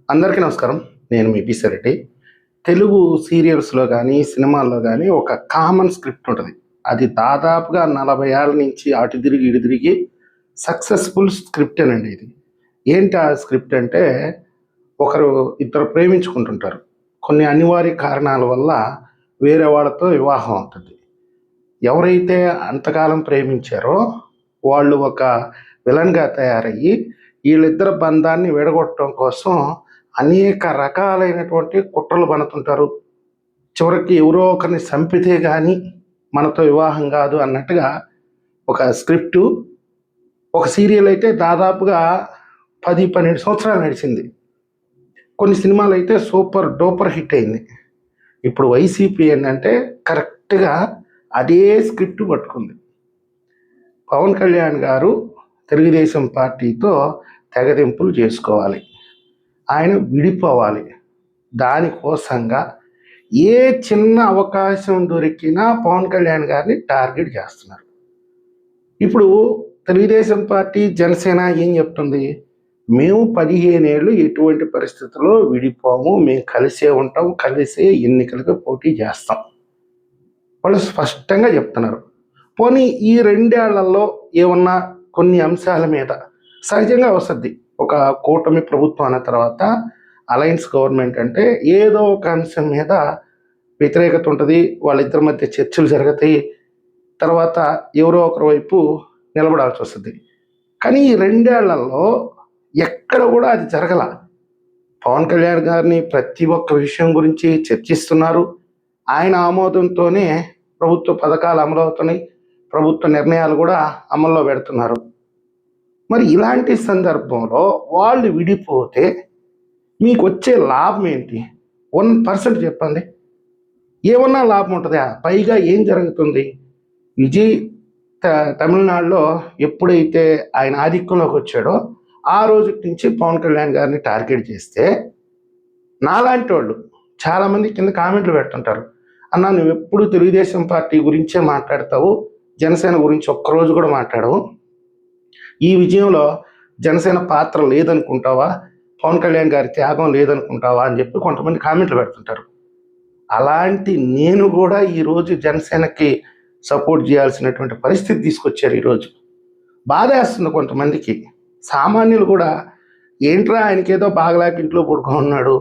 అందరికీ నమస్కారం. నేను మీ పిసిరెడ్డి. తెలుగు సీరియల్స్‌లో గానీ, సినిమాల్లో గానీ ఒక కామన్ స్క్రిప్ట్ ఉంటది. అది దాదాపుగా 40 ఏళ్ల నుంచి అటు తిరిగి, ఇటు తిరిగి సక్సెస్‌ఫుల్ స్క్రిప్టేనండి ఇది. ఏంటి ఆ స్క్రిప్ట్ అంటే, ఇద్దరు ప్రేమించుకుంటుంటారు. కొన్ని అనివార్య కారణాల వల్ల వేరే వాళ్ళతో వివాహం అవుతది. ఎవరైతే అంతకాలం ప్రేమించారో వాళ్ళు ఒక విలన్‌గా తయారయ్యి, ఈళ్ళిద్దరి బంధాన్ని విడగొట్టడం కోసం అనేక రకాలైనటువంటి కుట్రలు పన్నుతుంటారు. చివరికి ఎవరో ఒకరిని చంపితే గాని మనతో వివాహం కాదు అన్నట్టుగా ఒక స్క్రిప్టు. ఒక సీరియల్ అయితే దాదాపుగా 10, 12 సంవత్సరాలు నడిచింది. కొన్ని సినిమాలైతే సూపర్ డూపర్ హిట్ అయింది. ఇప్పుడు వైసీపీ ఏంటంటే కరెక్ట్‌గా అదే స్క్రిప్ట్ పట్టుకుంది. పవన్ కళ్యాణ్ గారు తెలుగుదేశం పార్టీతో తెగదెంపులు చేసుకోవాలి. ఆయన విడిపోవాలి. దానికోసంగా ఏ చిన్న అవకాశం దొరికినా పవన్ కళ్యాణ్ గారిని టార్గెట్ చేస్తున్నారు. ఇప్పుడు తెలుగుదేశం పార్టీ, జనసేన ఏం చెప్తుంది? మేము 15 ఏళ్ళు ఎటువంటి పరిస్థితుల్లో విడిపోము, మేము కలిసే ఉంటాం, కలిసే ఎన్నికలకు పోటీ చేస్తాం. వాళ్ళు స్పష్టంగా చెప్తున్నారు. పోనీ ఈ 2 ఏళ్లలో ఏమన్నా కొన్ని అంశాల మీద సహజంగా వస్తుంది. ఒక కూటమి ప్రభుత్వం అన్న తర్వాత అలయన్స్ గవర్నమెంట్ అంటే ఏదో ఒక అంశం మీద వ్యతిరేకత ఉంటుంది. వాళ్ళిద్దరి మధ్య చర్చలు జరుగుతాయి. తర్వాత ఎవరో ఒకరి వైపు నిలబడాల్సి వస్తుంది. కానీ ఈ 2 ఏళ్లలో ఎక్కడ కూడా అది జరగల. పవన్ కళ్యాణ్ గారిని ప్రతి ఒక్క విషయం గురించి చర్చిస్తున్నారు. ఆయన ఆమోదంతోనే ప్రభుత్వ పథకాలు అమలవుతున్నాయి. ప్రభుత్వ నిర్ణయాలు కూడా అమల్లో పెడుతున్నారు. మరి ఇలాంటి సందర్భంలో వాళ్ళు విడిపోతే మీకు వచ్చే లాభం ఏంటి? 1% చెప్పండి. ఏమన్నా లాభం ఉంటుందా? పైగా ఏం జరుగుతుంది? విజయ్ తమిళనాడులో ఎప్పుడైతే ఆయన ఆధిక్యంలోకి వచ్చాడో ఆ రోజు నుంచి పవన్ కళ్యాణ్ గారిని టార్గెట్ చేస్తే నాలాంటి వాళ్ళు చాలామంది కింద కామెంట్లు పెడుతుంటారు. అన్న, నువ్వు ఎప్పుడు తెలుగుదేశం పార్టీ గురించే మాట్లాడతావు, జనసేన గురించి ఒక్కరోజు కూడా మాట్లాడవు. ఈ విజయంలో జనసేన పాత్ర లేదనుకుంటావా, పవన్ కళ్యాణ్ గారి త్యాగం లేదనుకుంటావా అని చెప్పి కొంతమంది కామెంట్లు పెడుతుంటారు. అలాంటి నేను కూడా ఈరోజు జనసేనకి సపోర్ట్ చేయాల్సినటువంటి పరిస్థితి తీసుకొచ్చారు. ఈరోజు బాధేస్తుంది కొంతమందికి. సామాన్యులు కూడా ఏంట్రా ఆయనకేదో బాగలేక ఇంట్లో పడుకున్నాడు,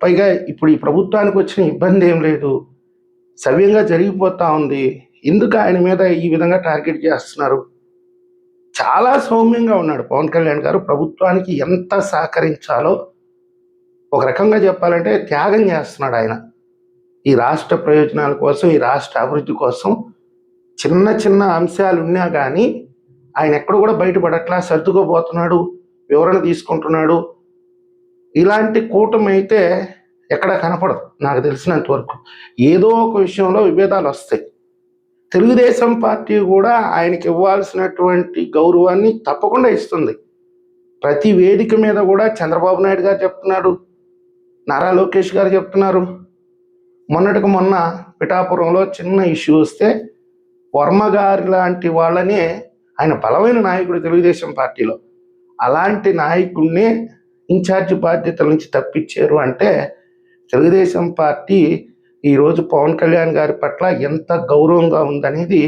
పైగా ఇప్పుడు ఈ ప్రభుత్వానికి వచ్చిన ఇబ్బంది ఏం లేదు, సవ్యంగా జరిగిపోతూ ఉంది, ఎందుకు ఆయన మీద ఈ విధంగా టార్గెట్ చేస్తున్నారు? చాలా సౌమ్యంగా ఉన్నాడు పవన్ కళ్యాణ్ గారు. ప్రభుత్వానికి ఎంత సహకరించాలో ఒక రకంగా చెప్పాలంటే త్యాగం చేస్తున్నాడు ఆయన. ఈ రాష్ట్ర ప్రయోజనాల కోసం, ఈ రాష్ట్ర అభివృద్ధి కోసం చిన్న చిన్న అంశాలు ఉన్నా కానీ ఆయన ఎక్కడ కూడా బయటపడట్లా, సర్దుకోబోతున్నాడు, వివరణ తీసుకుంటున్నాడు. ఇలాంటి కూటమి అయితే ఎక్కడ కనపడదు నాకు తెలిసినంత వరకు. ఏదో ఒక విషయంలో విభేదాలు వస్తాయి. తెలుగుదేశం పార్టీ కూడా ఆయనకి ఇవ్వాల్సినటువంటి గౌరవాన్ని తప్పకుండా ఇస్తుంది. ప్రతి వేదిక మీద కూడా చంద్రబాబు నాయుడు గారు చెప్తున్నాడు, నారా లోకేష్ గారు చెప్తున్నారు. మొన్నటికి మొన్న పిఠాపురంలో చిన్న ఇష్యూ వస్తే వర్మ గారి లాంటి వాళ్ళనే, ఆయన బలమైన నాయకుడు తెలుగుదేశం పార్టీలో, అలాంటి నాయకుడినే ఇన్ఛార్జి బాధ్యతల నుంచి తప్పించారు అంటే తెలుగుదేశం పార్టీ ఈరోజు పవన్ కళ్యాణ్ గారి పట్ల ఎంత గౌరవంగా ఉందనేది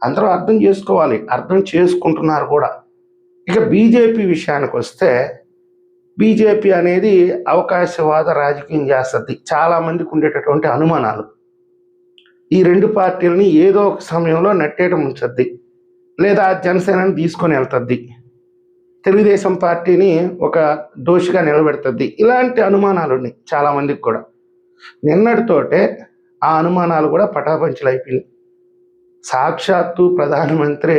అందరూ అర్థం చేసుకోవాలి, అర్థం చేసుకుంటున్నారు కూడా. ఇక బీజేపీ విషయానికి వస్తే, బీజేపీ అనేది అవకాశవాద రాజకీయం చేస్తుంది. చాలామందికి ఉండేటటువంటి అనుమానాలు. ఈ 2 పార్టీలని ఏదో ఒక సమయంలో నట్టేట ముంచద్ది, లేదా జనసేనని తీసుకొని వెళ్తుంది, తెలుగుదేశం పార్టీని ఒక దోషిగా నిలబెడుతుంది. ఇలాంటి అనుమానాలు ఉన్నాయి చాలామందికి కూడా. నిన్నటితోటే ఆ అనుమానాలు కూడా పటాపంచలు అయిపోయినాయి. సాక్షాత్తు ప్రధానమంత్రి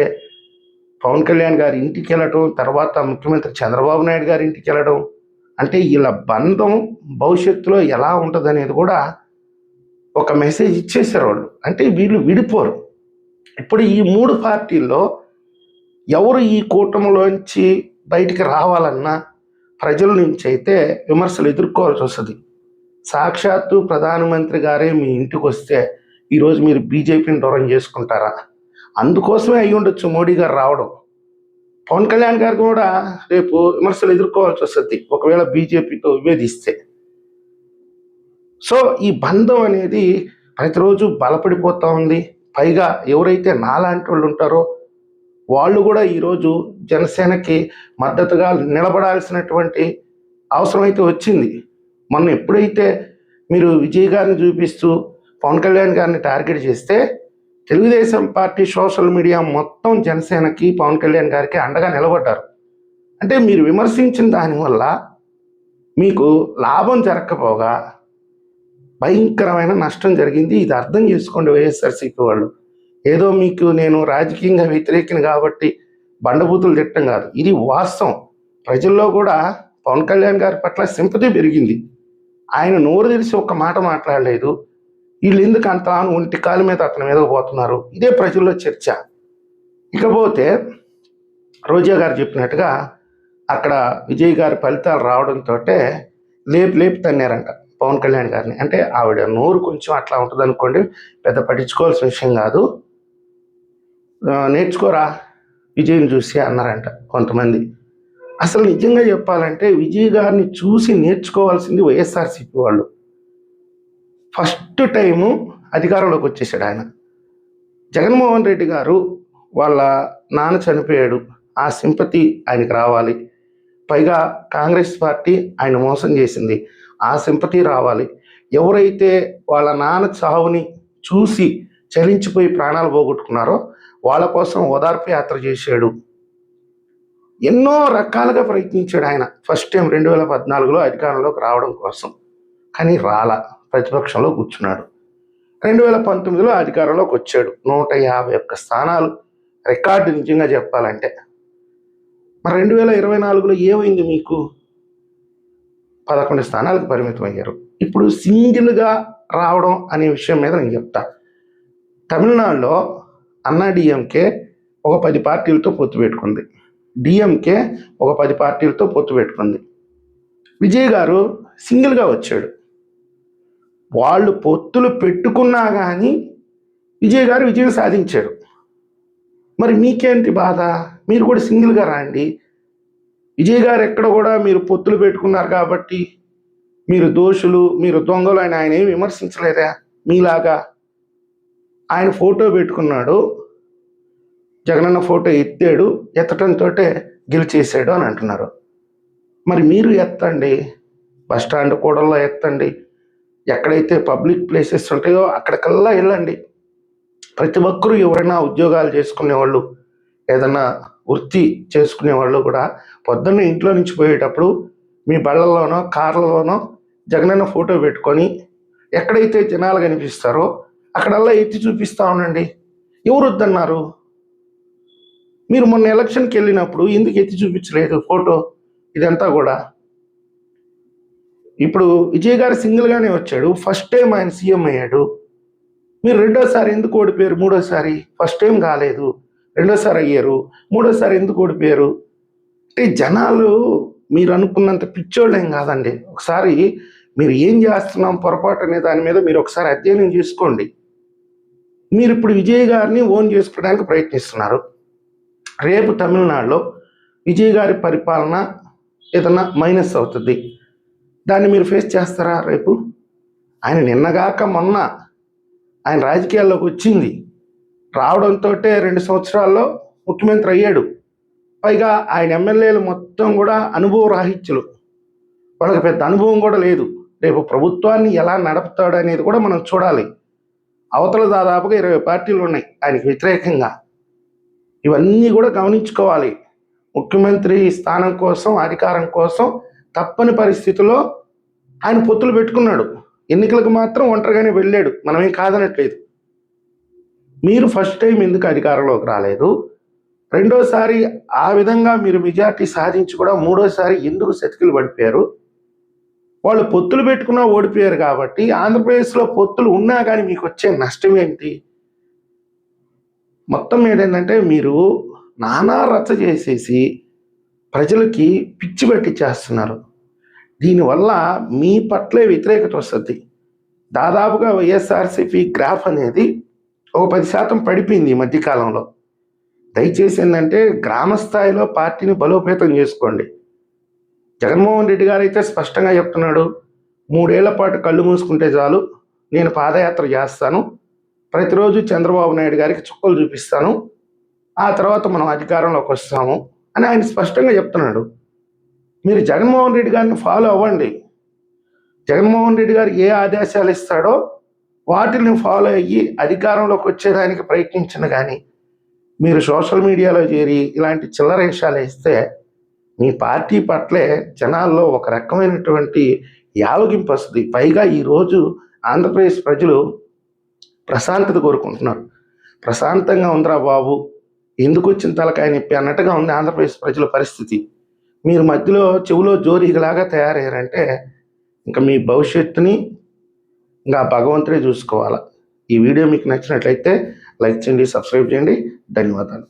పవన్ కళ్యాణ్ గారి ఇంటికి వెళ్ళడం, తర్వాత ముఖ్యమంత్రి చంద్రబాబు నాయుడు గారి ఇంటికి వెళ్ళడం అంటే వీళ్ళ బంధం భవిష్యత్తులో ఎలా ఉంటుంది అనేది కూడా ఒక మెసేజ్ ఇచ్చేసారు వాళ్ళు. అంటే వీళ్ళు విడిపోరు. ఇప్పుడు ఈ 3 పార్టీల్లో ఎవరు ఈ కూటమిలోంచి బయటికి రావాలన్నా ప్రజల నుంచి అయితే విమర్శలు ఎదుర్కోవాల్సి వస్తుంది. సాక్షాత్తు ప్రధానమంత్రి గారే మీ ఇంటికి వస్తే ఈరోజు మీరు బీజేపీని దూరం చేసుకుంటారా? అందుకోసమే అయ్యి ఉండొచ్చు మోడీ గారు రావడం. పవన్ కళ్యాణ్ గారు కూడా రేపు విమర్శలు ఎదుర్కోవాల్సి వస్తుంది ఒకవేళ బీజేపీతో విభేదిస్తే. సో ఈ బంధం అనేది ప్రతిరోజు బలపడిపోతూ ఉంది. పైగా ఎవరైతే నాలాంటి వాళ్ళు ఉంటారో వాళ్ళు కూడా ఈరోజు జనసేనకి మద్దతుగా నిలబడాల్సినటువంటి అవసరం అయితే వచ్చింది. మొన్న ఎప్పుడైతే మీరు విజయ్ గారిని చూపిస్తూ పవన్ కళ్యాణ్ గారిని టార్గెట్ చేస్తే తెలుగుదేశం పార్టీ సోషల్ మీడియా మొత్తం జనసేనకి పవన్ కళ్యాణ్ గారికి అండగా నిలబడ్డారు. అంటే మీరు విమర్శించిన దానివల్ల మీకు లాభం జరగకపోగా భయంకరమైన నష్టం జరిగింది. ఇది అర్థం చేసుకోండి వైఎస్ఆర్సీపీ వాళ్ళు. ఏదో మీకు నేను రాజకీయంగా వ్యతిరేకిని కాబట్టి బండబూతులు తిట్టం కాదు, ఇది వాస్తవం. ప్రజల్లో కూడా పవన్ కళ్యాణ్ గారి పట్ల సింపతి పెరిగింది. ఆయన నోరు తెరిచి ఒక్క మాట మాట్లాడలేదు. వీళ్ళు ఎందుకు అంత ఒంటి కాలు మీద అతని మీద పోతున్నారు, ఇదే ప్రజల్లో చర్చ. ఇకపోతే రోజా గారు చెప్పినట్టుగా అక్కడ విజయ్ గారి ఫలితాలు రావడంతో లేపు తన్నారంట పవన్ కళ్యాణ్ గారిని. అంటే ఆవిడ నోరు కొంచెం అట్లా ఉంటుంది అనుకోండి, పెద్ద పట్టించుకోవాల్సిన విషయం కాదు. నేర్చుకోరా విజయ్ని చూసి అన్నారంట కొంతమంది. అసలు నిజంగా చెప్పాలంటే విజయ్ గారిని చూసి నేర్చుకోవాల్సింది వైఎస్ఆర్సీపీ వాళ్ళు. ఫస్ట్ టైము అధికారంలోకి వచ్చేసాడు ఆయన. జగన్మోహన్ రెడ్డి గారు వాళ్ళ నాన్న చనిపోయాడు, ఆ సింపతి ఆయనకి రావాలి. పైగా కాంగ్రెస్ పార్టీ ఆయన మోసం చేసింది, ఆ సింపతి రావాలి. ఎవరైతే వాళ్ళ నాన్న చావుని చూసి చలించిపోయి ప్రాణాలు పోగొట్టుకున్నారో వాళ్ళ కోసం ఓదార్పు యాత్ర చేశాడు. ఎన్నో రకాలుగా ప్రయత్నించాడు ఆయన. ఫస్ట్ టైం 2014లో అధికారంలోకి రావడం కోసం, కానీ రాలా, ప్రతిపక్షంలో కూర్చున్నాడు. 2019లో అధికారంలోకి వచ్చాడు, 151 స్థానాలు, రికార్డు నిజంగా చెప్పాలంటే. మరి 2024లో ఏమైంది మీకు? 11 స్థానాలకు పరిమితం అయ్యారు. ఇప్పుడు సింగిల్గా రావడం అనే విషయం మీద నేను చెప్తా. తమిళనాడులో అన్నా డిఎంకే ఒక 10 పార్టీలతో పొత్తు పెట్టుకుంది, డిఎంకే ఒక 10 పార్టీలతో పొత్తు పెట్టుకుంది. విజయ్ గారు సింగిల్గా వచ్చాడు. వాళ్ళు పొత్తులు పెట్టుకున్నా కానీ విజయ్ గారు విజయం సాధించాడు. మరి మీకేంటి బాధ? మీరు కూడా సింగిల్గా రండి. విజయ్ గారు ఎక్కడ కూడా మీరు పొత్తులు పెట్టుకున్నారు కాబట్టి మీరు దోషులు, మీరు దొంగలు అని ఆయన ఏమి విమర్శించలేదా? మీలాగా ఆయన ఫోటో పెట్టుకున్నాడు, జగనన్న ఫోటో ఎత్తాడు, ఎత్తడంతో గెలిచేసాడు అని అంటున్నారు. మరి మీరు ఎత్తండి, బస్టాండ్ కూడల్లో ఎత్తండి, ఎక్కడైతే పబ్లిక్ ప్లేసెస్ ఉంటాయో అక్కడికల్లా వెళ్ళండి. ప్రతి ఒక్కరూ ఎవరైనా ఉద్యోగాలు చేసుకునే వాళ్ళు, ఏదన్నా వృత్తి చేసుకునే వాళ్ళు కూడా పొద్దున్న ఇంట్లో నుంచి పోయేటప్పుడు మీ బళ్ళల్లోనో కార్లలోనో జగనన్న ఫోటో పెట్టుకొని ఎక్కడైతే జనాలు కనిపిస్తారో అక్కడల్లా ఎత్తి చూపిస్తూ ఉండండి. ఎవరు వద్దన్నారు? మీరు మొన్న ఎలక్షన్కి వెళ్ళినప్పుడు ఎందుకు ఎత్తి చూపించలేదు ఫోటో? ఇదంతా కూడా ఇప్పుడు విజయ్ గారు సింగిల్గానే వచ్చాడు, ఫస్ట్ టైం ఆయన సీఎం అయ్యాడు. మీరు రెండోసారి ఎందుకు ఓడిపోయారు? మూడోసారి ఫస్ట్ టైం కాలేదు, రెండోసారి అయ్యారు, మూడోసారి ఎందుకు ఓడిపోయారు? అంటే జనాలు మీరు అనుకున్నంత పిచ్చోళ్ళు ఏం కాదండి. ఒకసారి మీరు ఏం చేస్తున్నాం పొరపాటు అనే దాని మీద మీరు ఒకసారి అధ్యయనం చేసుకోండి. మీరు ఇప్పుడు విజయ్ గారిని ఓన్ చేసుకోవడానికి ప్రయత్నిస్తున్నారు. రేపు తమిళనాడులో విజయ్ గారి పరిపాలన ఏదన్నా మైనస్ అవుతుంది, దాన్ని మీరు ఫేస్ చేస్తారా రేపు? ఆయన నిన్నగాక మొన్న ఆయన రాజకీయాల్లోకి వచ్చింది, రావడంతో 2 సంవత్సరాల్లో ముఖ్యమంత్రి అయ్యాడు. పైగా ఆయన ఎమ్మెల్యేలు మొత్తం కూడా అనుభవ రాహిత్యులు, వాళ్ళకి పెద్ద అనుభవం కూడా లేదు. రేపు ప్రభుత్వాన్ని ఎలా నడుపుతాడు అనేది కూడా మనం చూడాలి. అవతల దాదాపుగా 20 పార్టీలు ఉన్నాయి ఆయనకి వ్యతిరేకంగా. ఇవన్నీ కూడా గమనించుకోవాలి. ముఖ్యమంత్రి స్థానం కోసం, అధికారం కోసం తప్పని పరిస్థితుల్లో ఆయన పొత్తులు పెట్టుకున్నాడు. ఎన్నికలకు మాత్రం ఒంటరిగానే వెళ్ళాడు, మనమేం కాదనట్లేదు. మీరు ఫస్ట్ టైం ఎందుకు అధికారంలోకి రాలేదు? రెండోసారి ఆ విధంగా మీరు మెజార్టీ సాధించి కూడా మూడోసారి ఎందుకు సెతికిలు పడిపోయారు? వాళ్ళు పొత్తులు పెట్టుకున్నా ఓడిపోయారు కాబట్టి ఆంధ్రప్రదేశ్లో పొత్తులు ఉన్నా కానీ మీకు వచ్చే నష్టం ఏంటి? మొత్తం మీద ఏంటంటే మీరు నానా రచ్చ చేసేసి ప్రజలకి పిచ్చి పెట్టి చేస్తున్నారు. దీనివల్ల మీ పట్లే వ్యతిరేకత వస్తుంది. దాదాపుగా వైఎస్ఆర్సీపీ గ్రాఫ్ అనేది ఒక 10% పడిపోయింది ఈ మధ్యకాలంలో. దయచేసి ఏంటంటే గ్రామ స్థాయిలో పార్టీని బలోపేతం చేసుకోండి. జగన్మోహన్ రెడ్డి గారు అయితే స్పష్టంగా చెప్తున్నాడు, 3 ఏళ్ల పాటు కళ్ళు మూసుకుంటే చాలు, నేను పాదయాత్ర చేస్తాను, ప్రతిరోజు చంద్రబాబు నాయుడు గారికి చుక్కలు చూపిస్తాను, ఆ తర్వాత మనం అధికారంలోకి వస్తాము అని ఆయన స్పష్టంగా చెప్తున్నాడు. మీరు జగన్మోహన్ రెడ్డి గారిని ఫాలో అవ్వండి. జగన్మోహన్ రెడ్డి గారు ఏ ఆదేశాలు ఇస్తాడో వాటిని ఫాలో అయ్యి అధికారంలోకి వచ్చేదానికి ప్రయత్నించిన కానీ మీరు సోషల్ మీడియాలో చేరి ఇలాంటి చిల్లర వేషాలు వేస్తే మీ పార్టీ పట్లే జనాల్లో ఒక రకమైనటువంటి యావగింపు వస్తుంది. పైగా ఈరోజు ఆంధ్రప్రదేశ్ ప్రజలు ప్రశాంతత కోరుకుంటున్నారు. ప్రశాంతంగా ఉందిరా బాబు, ఎందుకు వచ్చిన తలకాయ నొప్పి అన్నట్టుగా ఉంది ఆంధ్రప్రదేశ్ ప్రజల పరిస్థితి. మీరు మధ్యలో చెవులో జోరీలాగా తయారయ్యారంటే ఇంకా మీ భవిష్యత్తుని ఇంకా భగవంతుడే చూసుకోవాలి. ఈ వీడియో మీకు నచ్చినట్లయితే లైక్ చేయండి, సబ్స్క్రైబ్ చేయండి. ధన్యవాదాలు.